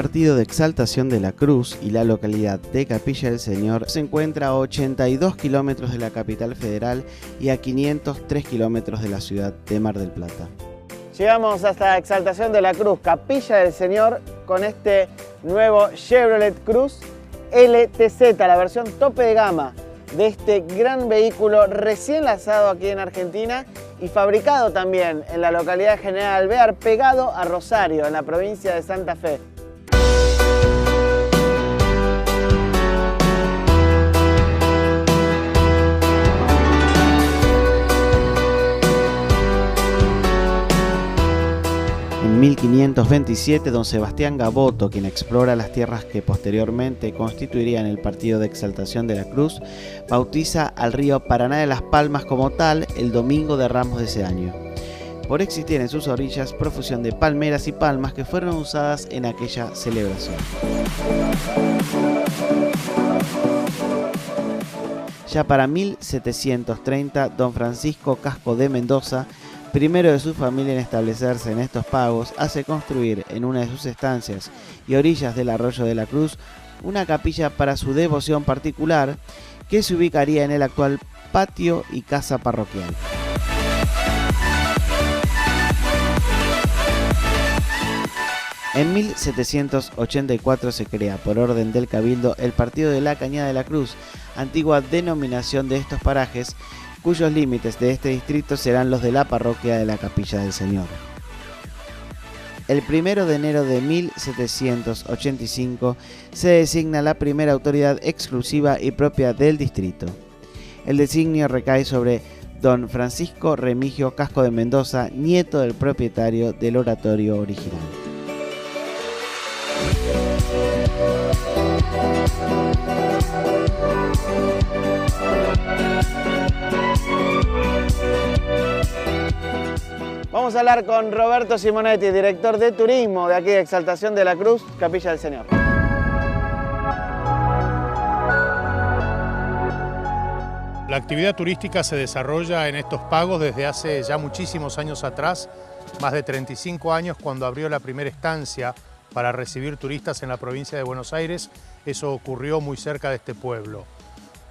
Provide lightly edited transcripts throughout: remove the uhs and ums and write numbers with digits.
partido de Exaltación de la Cruz y la localidad de Capilla del Señor se encuentra a 82 kilómetros de la capital federal y a 503 kilómetros de la ciudad de Mar del Plata. Llegamos hasta Exaltación de la Cruz, Capilla del Señor, con este nuevo Chevrolet Cruze LTZ, la versión tope de gama de este gran vehículo recién lanzado aquí en Argentina y fabricado también en la localidad de General Alvear, pegado a Rosario, en la provincia de Santa Fe. En 1527, don Sebastián Gaboto, quien explora las tierras que posteriormente constituirían el partido de Exaltación de la Cruz, bautiza al río Paraná de las Palmas como tal el Domingo de Ramos de ese año, por existir en sus orillas profusión de palmeras y palmas que fueron usadas en aquella celebración. Ya para 1730, don Francisco Casco de Mendoza, primero de su familia en establecerse en estos pagos, hace construir en una de sus estancias y orillas del arroyo de la Cruz una capilla para su devoción particular que se ubicaría en el actual patio y casa parroquial. En 1784 se crea por orden del Cabildo el Partido de la Cañada de la Cruz, antigua denominación de estos parajes, cuyos límites de este distrito serán los de la parroquia de la Capilla del Señor. El 1 de enero de 1785 se designa la primera autoridad exclusiva y propia del distrito. El designio recae sobre don Francisco Remigio Casco de Mendoza, nieto del propietario del oratorio original. Vamos a hablar con Roberto Simonetti, director de turismo de aquí de Exaltación de la Cruz, Capilla del Señor. La actividad turística se desarrolla en estos pagos desde hace ya muchísimos años atrás, más de 35 años cuando abrió la primera estancia para recibir turistas en la provincia de Buenos Aires. Eso ocurrió muy cerca de este pueblo.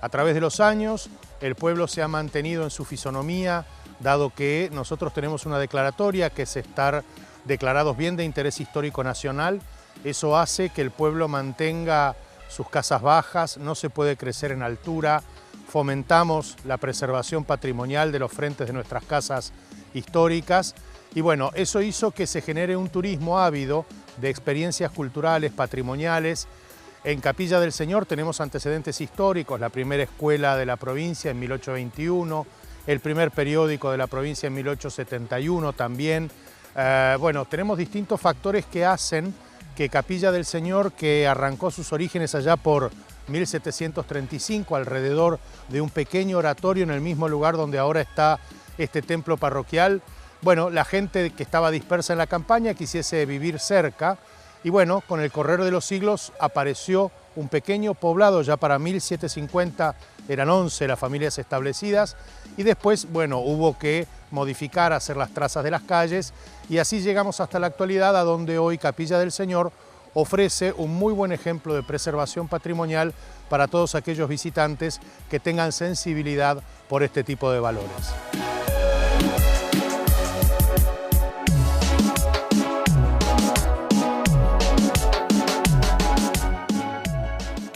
A través de los años, el pueblo se ha mantenido en su fisonomía, dado que nosotros tenemos una declaratoria que es estar declarados bien de interés histórico nacional. Eso hace que el pueblo mantenga sus casas bajas, no se puede crecer en altura, fomentamos la preservación patrimonial de los frentes de nuestras casas históricas y bueno, eso hizo que se genere un turismo ávido de experiencias culturales, patrimoniales. En Capilla del Señor tenemos antecedentes históricos, la primera escuela de la provincia en 1821, el primer periódico de la provincia en 1871 también. Bueno, tenemos distintos factores que hacen que Capilla del Señor, que arrancó sus orígenes allá por 1735, alrededor de un pequeño oratorio en el mismo lugar donde ahora está este templo parroquial, bueno, la gente que estaba dispersa en la campaña quisiese vivir cerca y bueno, con el correr de los siglos apareció un pequeño poblado, ya para 1750 eran 11 las familias establecidas y después, bueno, hubo que modificar, hacer las trazas de las calles y así llegamos hasta la actualidad a donde hoy Capilla del Señor ofrece un muy buen ejemplo de preservación patrimonial para todos aquellos visitantes que tengan sensibilidad por este tipo de valores.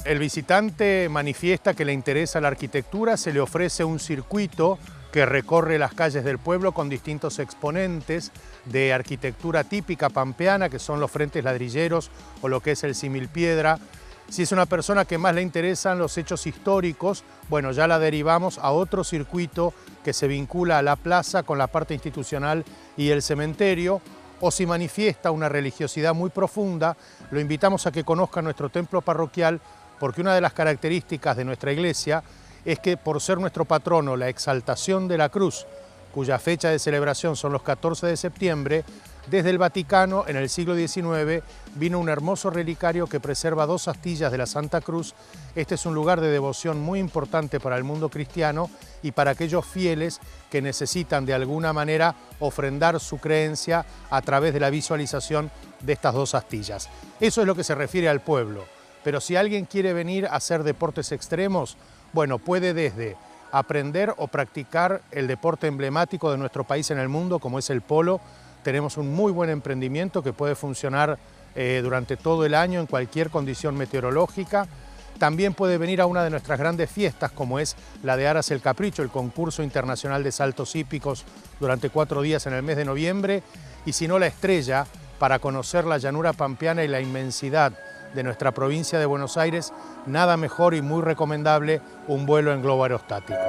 El visitante manifiesta que le interesa la arquitectura, se le ofrece un circuito que recorre las calles del pueblo con distintos exponentes de arquitectura típica pampeana, que son los frentes ladrilleros o lo que es el símil piedra. Si es una persona que más le interesan los hechos históricos, bueno, ya la derivamos a otro circuito que se vincula a la plaza con la parte institucional y el cementerio. O si manifiesta una religiosidad muy profunda, lo invitamos a que conozca nuestro templo parroquial, porque una de las características de nuestra iglesia es que por ser nuestro patrono la Exaltación de la Cruz, cuya fecha de celebración son los 14 de septiembre, Desde el Vaticano, en el siglo XIX, vino un hermoso relicario que preserva 2 astillas de la Santa Cruz. Este es un lugar de devoción muy importante para el mundo cristiano y para aquellos fieles que necesitan de alguna manera ofrendar su creencia a través de la visualización de estas 2 astillas. Eso es lo que se refiere al pueblo. Pero si alguien quiere venir a hacer deportes extremos, bueno, puede desde aprender o practicar el deporte emblemático de nuestro país en el mundo, como es el polo. Tenemos un muy buen emprendimiento que puede funcionar durante todo el año en cualquier condición meteorológica. También puede venir a una de nuestras grandes fiestas, como es la de Aras el Capricho, el concurso internacional de saltos hípicos durante 4 días en el mes de noviembre. Y si no, la estrella, para conocer la llanura pampeana y la inmensidad de nuestra provincia de Buenos Aires, nada mejor y muy recomendable un vuelo en globo aerostático.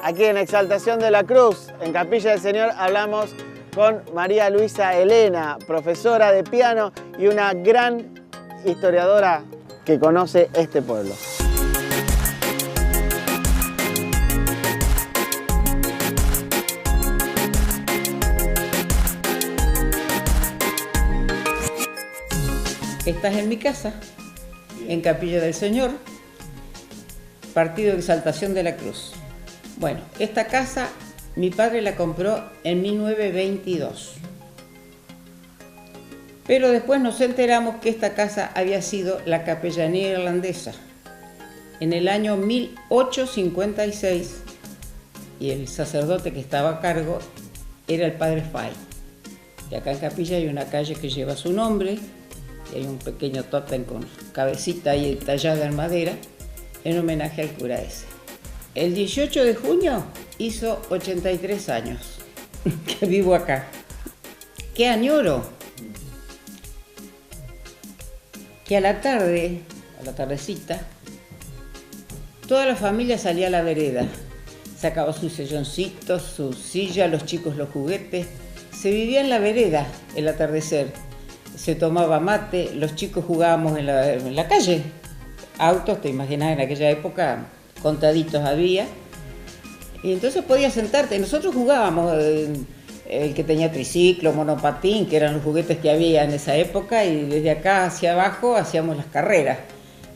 Aquí en Exaltación de la Cruz, en Capilla del Señor, hablamos con María Luisa Elena, profesora de piano y una gran historiadora que conoce este pueblo. Estás en mi casa, en Capilla del Señor, partido de Exaltación de la Cruz. Bueno, esta casa mi padre la compró en 1922. Pero después nos enteramos que esta casa había sido la capellanía irlandesa en el año 1856 y el sacerdote que estaba a cargo era el padre Fay. Y acá en Capilla hay una calle que lleva su nombre. Hay un pequeño tótem con cabecita ahí tallada en madera en homenaje al cura ese. El 18 de junio hizo 83 años que vivo acá. ¡Qué añoro! Que a la tarde, a la tardecita, toda la familia salía a la vereda. Sacaba sus silloncitos, su silla, los chicos los juguetes. Se vivía en la vereda el atardecer. Se tomaba mate, los chicos jugábamos en la calle. Autos, te imaginas, en aquella época contaditos había. Y entonces podías sentarte. Nosotros jugábamos el que tenía triciclo, monopatín, que eran los juguetes que había en esa época, y desde acá hacia abajo hacíamos las carreras.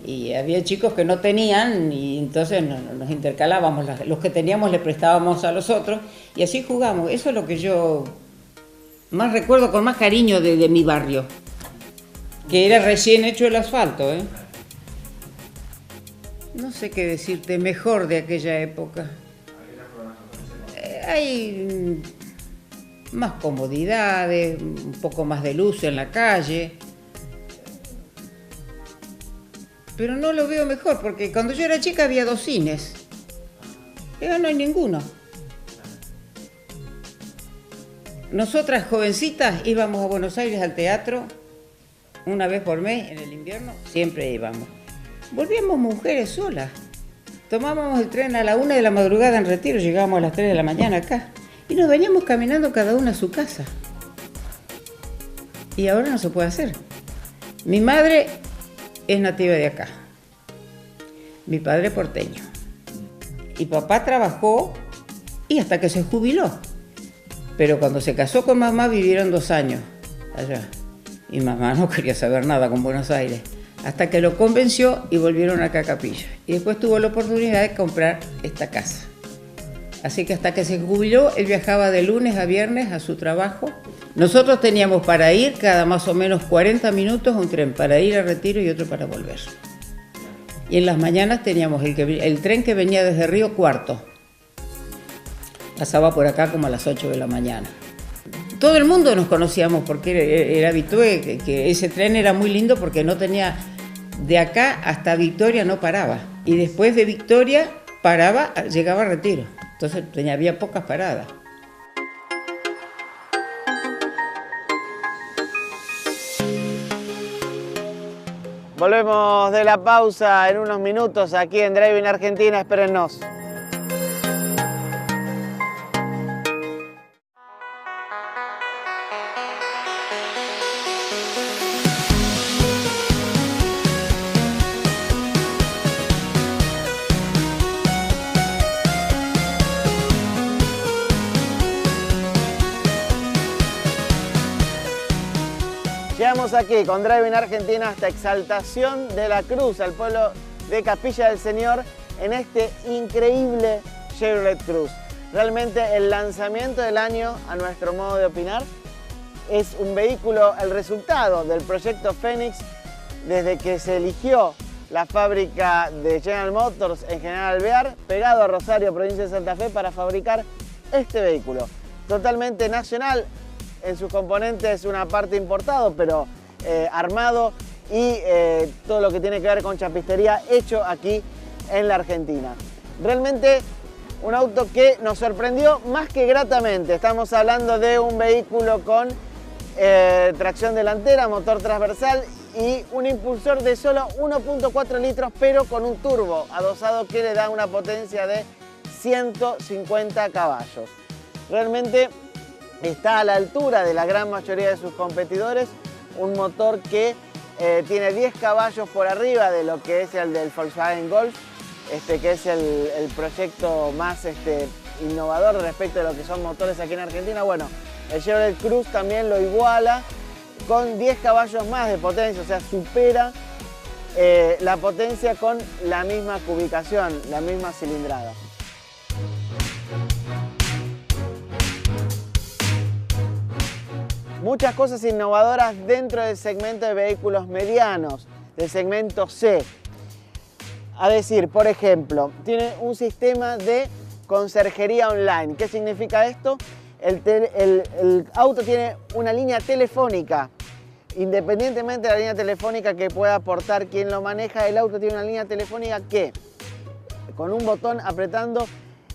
Y había chicos que no tenían, y entonces nos intercalábamos. Los que teníamos le prestábamos a los otros, y así jugamos. Eso es lo que yo más recuerdo con más cariño de mi barrio, que era recién hecho el asfalto, ¿eh? No sé qué decirte mejor de aquella época. Hay más comodidades, un poco más de luz en la calle, pero no lo veo mejor, porque cuando yo era chica había 2 cines, ahora no hay ninguno. Nosotras jovencitas íbamos a Buenos Aires al teatro una vez por mes en el invierno, siempre íbamos. Volvíamos mujeres solas. Tomábamos el tren a la 1 de la madrugada en Retiro, llegábamos a las 3 de la mañana acá y nos veníamos caminando cada una a su casa. Y ahora no se puede hacer. Mi madre es nativa de acá, mi padre porteño. Y papá trabajó y hasta que se jubiló. Pero cuando se casó con mamá vivieron 2 años allá. Y mamá no quería saber nada con Buenos Aires. Hasta que lo convenció y volvieron acá a Capilla. Y después tuvo la oportunidad de comprar esta casa. Así que hasta que se jubiló, él viajaba de lunes a viernes a su trabajo. Nosotros teníamos para ir cada más o menos 40 minutos un tren para ir a Retiro y otro para volver. Y en las mañanas teníamos el tren que venía desde Río Cuarto. Pasaba por acá como a las 8 de la mañana. Todo el mundo nos conocíamos porque era habitué, que ese tren era muy lindo porque no tenía, de acá hasta Victoria no paraba. Y después de Victoria paraba, llegaba a Retiro. Entonces había pocas paradas. Volvemos de la pausa en unos minutos aquí en Driving Argentina, espérennos. Estamos aquí con Driving Argentina hasta Exaltación de la Cruz, al pueblo de Capilla del Señor, en este increíble Chevrolet Cruze. Realmente el lanzamiento del año, a nuestro modo de opinar, es un vehículo, el resultado del proyecto Fénix, desde que se eligió la fábrica de General Motors en General Alvear, pegado a Rosario, provincia de Santa Fe, para fabricar este vehículo. Totalmente nacional, en sus componentes una parte importado, pero armado y todo lo que tiene que ver con chapistería hecho aquí en la Argentina. Realmente un auto que nos sorprendió más que gratamente. Estamos hablando de un vehículo con tracción delantera, motor transversal y un impulsor de solo 1.4 litros, pero con un turbo adosado que le da una potencia de 150 caballos. Realmente está a la altura de la gran mayoría de sus competidores, un motor que tiene 10 caballos por arriba de lo que es el del Volkswagen Golf, que es el proyecto más innovador respecto a lo que son motores aquí en Argentina. Bueno, el Chevrolet Cruze también lo iguala con 10 caballos más de potencia, o sea, supera la potencia con la misma cubicación, la misma cilindrada. Muchas cosas innovadoras dentro del segmento de vehículos medianos, del segmento C. A decir, por ejemplo, tiene un sistema de conserjería online. ¿Qué significa esto? El auto tiene una línea telefónica. Independientemente de la línea telefónica que pueda aportar quien lo maneja, el auto tiene una línea telefónica que, con un botón apretando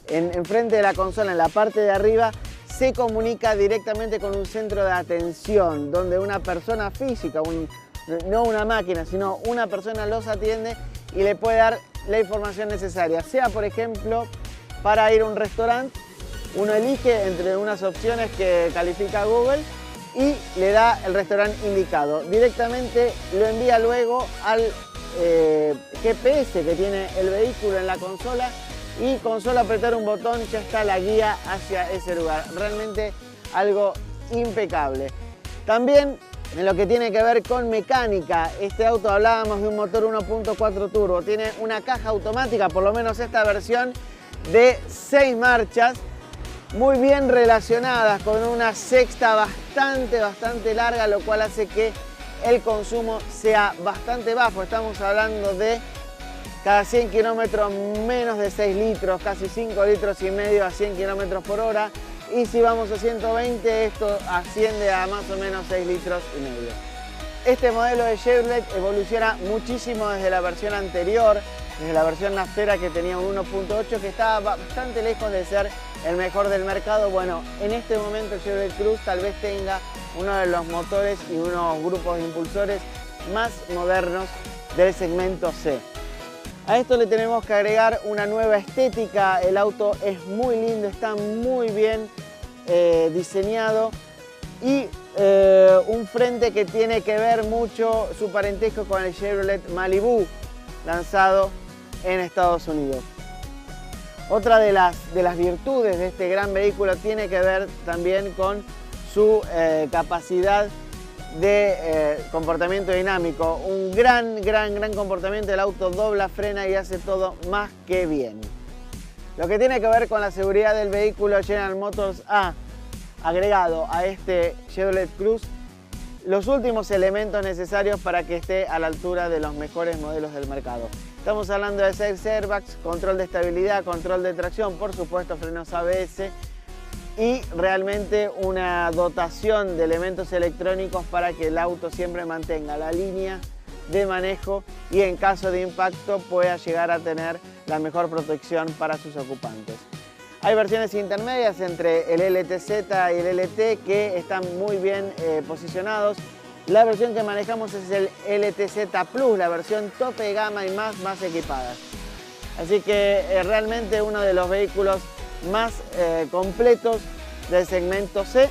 enfrente de la consola, en la parte de arriba, se comunica directamente con un centro de atención, donde una persona física, no una máquina, sino una persona los atiende y le puede dar la información necesaria. Sea, por ejemplo, para ir a un restaurante, uno elige entre unas opciones que califica Google y le da el restaurante indicado. Directamente lo envía luego al GPS que tiene el vehículo en la consola y con solo apretar un botón ya está la guía hacia ese lugar. Realmente algo impecable. También en lo que tiene que ver con mecánica, este auto hablábamos de un motor 1.4 turbo, tiene una caja automática, por lo menos esta versión, de 6 marchas, muy bien relacionadas con una sexta bastante larga, lo cual hace que el consumo sea bastante bajo. Estamos hablando de cada 100 kilómetros menos de 6 litros, casi 5 litros y medio a 100 kilómetros por hora. Y si vamos a 120, esto asciende a más o menos 6 litros y medio. Este modelo de Chevrolet evoluciona muchísimo desde la versión anterior, desde la versión naftera que tenía un 1.8, que estaba bastante lejos de ser el mejor del mercado. Bueno, en este momento el Chevrolet Cruze tal vez tenga uno de los motores y unos grupos de impulsores más modernos del segmento C. A esto le tenemos que agregar una nueva estética. El auto es muy lindo, está muy bien diseñado y un frente que tiene que ver mucho su parentesco con el Chevrolet Malibu, lanzado en Estados Unidos. Otra de las virtudes de este gran vehículo tiene que ver también con su capacidad de comportamiento dinámico. Un gran comportamiento. El auto dobla, frena y hace todo más que bien. Lo que tiene que ver con la seguridad del vehículo, General Motors ha agregado a este Chevrolet Cruze los últimos elementos necesarios para que esté a la altura de los mejores modelos del mercado. Estamos hablando de 6 airbags, control de estabilidad, control de tracción, por supuesto frenos ABS y realmente una dotación de elementos electrónicos para que el auto siempre mantenga la línea de manejo y en caso de impacto pueda llegar a tener la mejor protección para sus ocupantes. Hay versiones intermedias entre el LTZ y el LT que están muy bien posicionados. La versión que manejamos es el LTZ Plus, la versión tope de gama y más equipada. Así que realmente uno de los vehículos más completos del segmento C,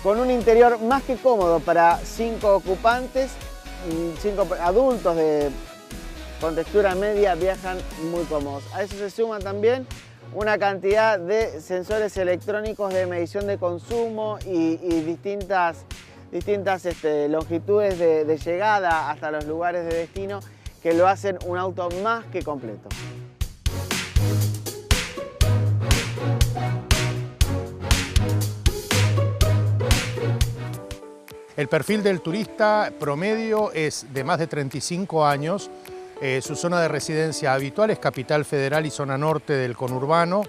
con un interior más que cómodo para 5 ocupantes, 5 adultos con textura media viajan muy cómodos. A eso se suma también una cantidad de sensores electrónicos de medición de consumo y distintas distintas longitudes de llegada hasta los lugares de destino que lo hacen un auto más que completo. El perfil del turista promedio es de más de 35 años. Su zona de residencia habitual es Capital Federal y zona norte del conurbano.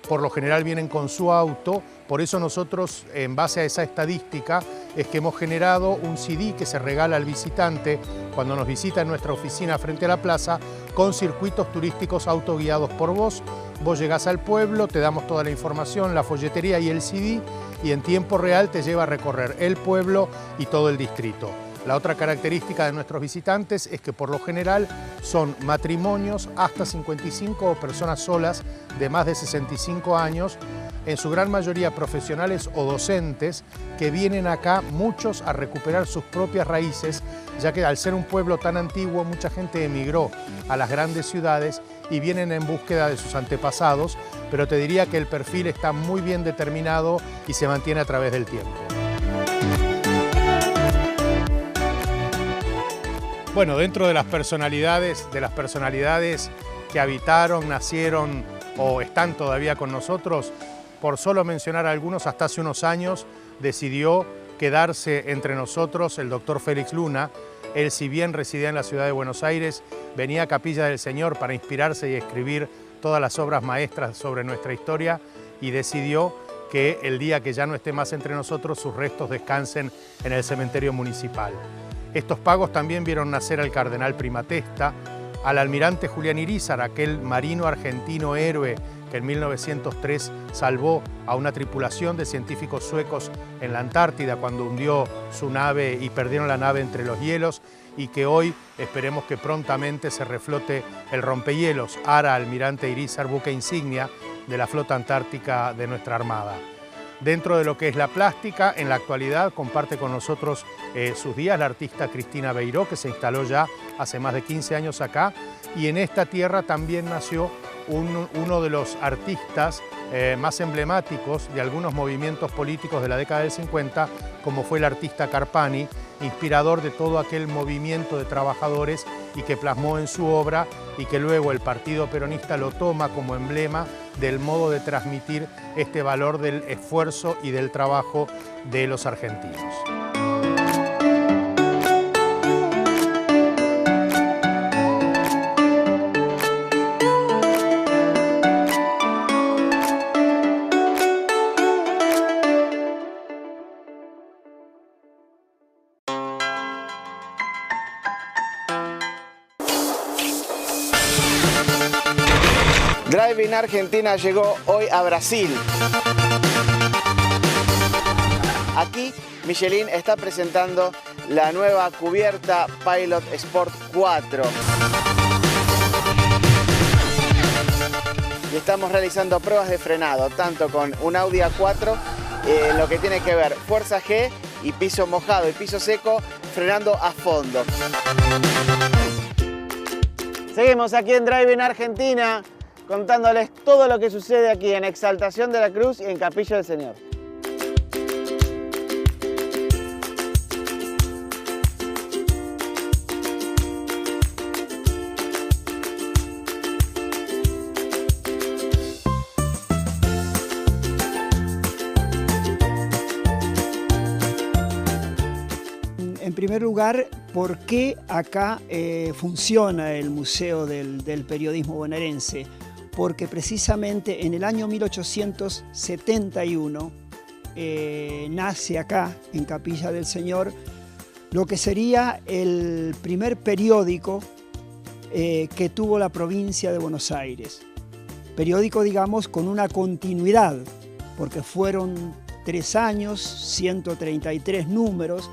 Por lo general vienen con su auto, por eso nosotros, en base a esa estadística, es que hemos generado un CD que se regala al visitante cuando nos visita en nuestra oficina frente a la plaza, con circuitos turísticos autoguiados por vos. Vos llegás al pueblo, te damos toda la información, la folletería y el CD, y en tiempo real te lleva a recorrer el pueblo y todo el distrito. La otra característica de nuestros visitantes es que por lo general son matrimonios hasta 55 o personas solas de más de 65 años, en su gran mayoría profesionales o docentes, que vienen acá muchos a recuperar sus propias raíces, ya que al ser un pueblo tan antiguo mucha gente emigró a las grandes ciudades y vienen en búsqueda de sus antepasados, pero te diría que el perfil está muy bien determinado y se mantiene a través del tiempo. Bueno, dentro de las personalidades que habitaron, nacieron o están todavía con nosotros, por solo mencionar algunos, hasta hace unos años decidió quedarse entre nosotros el doctor Félix Luna. Él, si bien residía en la ciudad de Buenos Aires, venía a Capilla del Señor para inspirarse y escribir todas las obras maestras sobre nuestra historia, y decidió que el día que ya no esté más entre nosotros, sus restos descansen en el cementerio municipal. Estos pagos también vieron nacer al cardenal Primatesta, al almirante Julián Irízar, aquel marino argentino héroe que en 1903 salvó a una tripulación de científicos suecos en la Antártida cuando hundió su nave y perdieron la nave entre los hielos, y que hoy esperemos que prontamente se reflote el rompehielos, Ara Almirante Irízar, buque insignia de la flota antártica de nuestra Armada. Dentro de lo que es la plástica, en la actualidad comparte con nosotros sus días la artista Cristina Beiró, que se instaló ya hace más de 15 años acá, y en esta tierra también nació uno de los artistas más emblemáticos de algunos movimientos políticos de la década del 50, como fue el artista Carpani, inspirador de todo aquel movimiento de trabajadores y que plasmó en su obra, y que luego el Partido Peronista lo toma como emblema del modo de transmitir este valor del esfuerzo y del trabajo de los argentinos. Drive-In Argentina llegó hoy a Brasil. Aquí Michelin está presentando la nueva cubierta Pilot Sport 4. Y estamos realizando pruebas de frenado, tanto con un Audi A4, lo que tiene que ver fuerza G y piso mojado y piso seco, frenando a fondo. Seguimos aquí en Drive-In Argentina, contándoles todo lo que sucede aquí en Exaltación de la Cruz y en Capilla del Señor. En primer lugar, ¿por qué acá funciona el Museo del Periodismo Bonaerense? Porque precisamente en el año 1871 nace acá, en Capilla del Señor, lo que sería el primer periódico que tuvo la provincia de Buenos Aires. Periódico, digamos, con una continuidad, porque fueron 3 años, 133 números,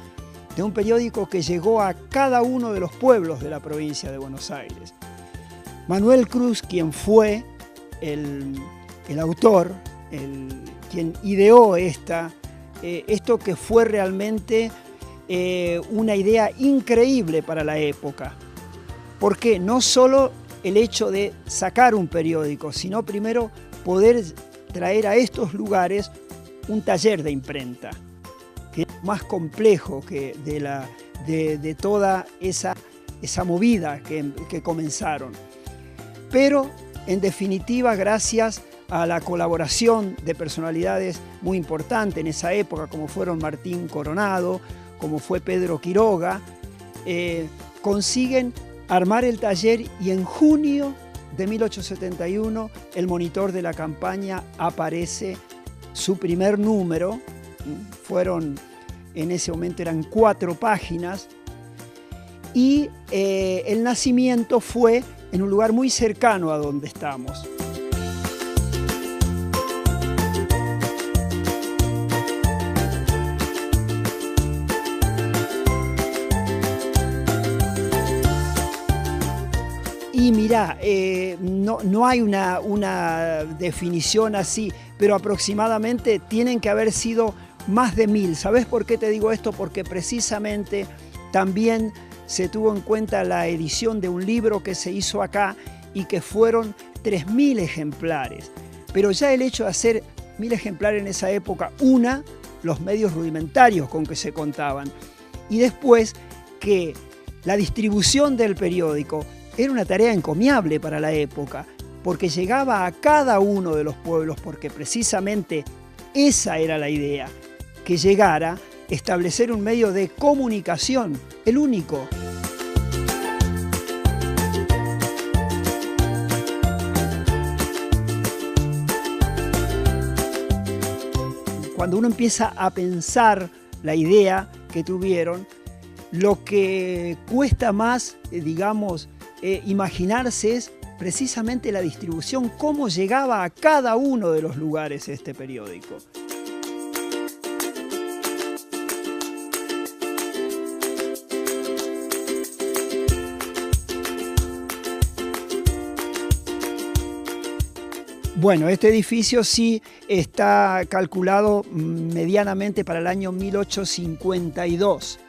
de un periódico que llegó a cada uno de los pueblos de la provincia de Buenos Aires. Manuel Cruz, quien fue el autor, quien ideó esto que fue realmente una idea increíble para la época. Porque no solo el hecho de sacar un periódico, sino primero poder traer a estos lugares un taller de imprenta. que es más complejo que de toda esa movida que comenzaron. Pero, en definitiva, gracias a la colaboración de personalidades muy importantes en esa época, como fueron Martín Coronado, como fue Pedro Quiroga, consiguen armar el taller y en junio de 1871 el Monitor de la Campaña aparece su primer número. En ese momento eran 4 páginas y el nacimiento fue en un lugar muy cercano a donde estamos. Y mirá, no hay una definición así, pero aproximadamente tienen que haber sido más de 1000. ¿Sabés por qué te digo esto? Porque precisamente también se tuvo en cuenta la edición de un libro que se hizo acá y que fueron 3000 ejemplares. Pero ya el hecho de hacer 1000 ejemplares en esa época, los medios rudimentarios con que se contaban, y después que la distribución del periódico era una tarea encomiable para la época, porque llegaba a cada uno de los pueblos, porque precisamente esa era la idea, que llegara, establecer un medio de comunicación, el único. Cuando uno empieza a pensar la idea que tuvieron, lo que cuesta más, imaginarse es precisamente la distribución, cómo llegaba a cada uno de los lugares este periódico. Bueno, este edificio sí está calculado medianamente para el año 1852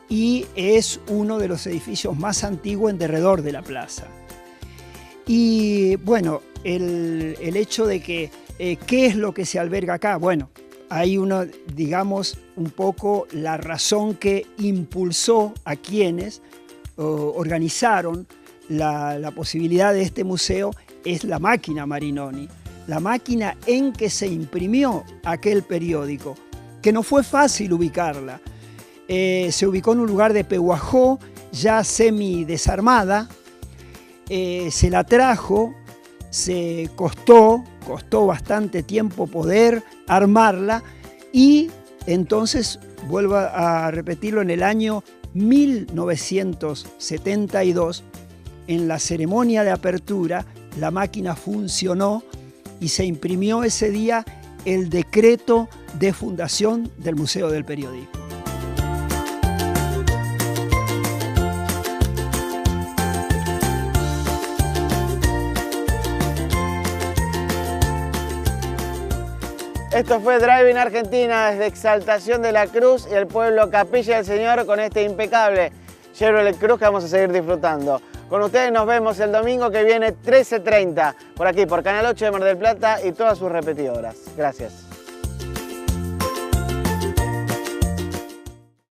y es uno de los edificios más antiguos en derredor de la plaza. Y bueno, el hecho de que, ¿qué es lo que se alberga acá? Bueno, hay un poco la razón que impulsó a quienes organizaron la posibilidad de este museo es la máquina Marinoni, la máquina en que se imprimió aquel periódico, que no fue fácil ubicarla. Se ubicó en un lugar de Pehuajó, ya semi-desarmada, se la trajo, costó bastante tiempo poder armarla y entonces, vuelvo a repetirlo, en el año 1972, en la ceremonia de apertura, la máquina funcionó y se imprimió ese día el decreto de fundación del Museo del Periodismo. Esto fue Driving Argentina desde Exaltación de la Cruz y el pueblo Capilla del Señor con este impecable Chevrolet Cruz que vamos a seguir disfrutando. Con ustedes nos vemos el domingo que viene 13:30 por aquí, por Canal 8 de Mar del Plata y todas sus repetidoras. Gracias.